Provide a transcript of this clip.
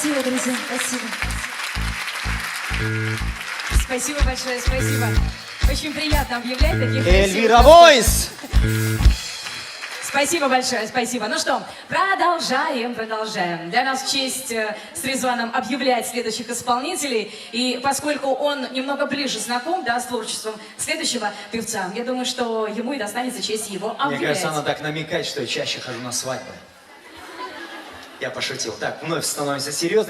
Спасибо, друзья, спасибо. Спасибо большое, спасибо. Очень приятно объявлять таких... Эльвира Войс! Спасибо большое, спасибо. Ну что, продолжаем. Для нас честь с Резваном объявлять следующих исполнителей. И поскольку он немного ближе знаком, да, с творчеством следующего певца, я думаю, что ему и достанется честь его объявлять. Мне кажется, она так намекает, что я чаще хожу на свадьбы. Я пошутил. Так, вновь становимся серьезными.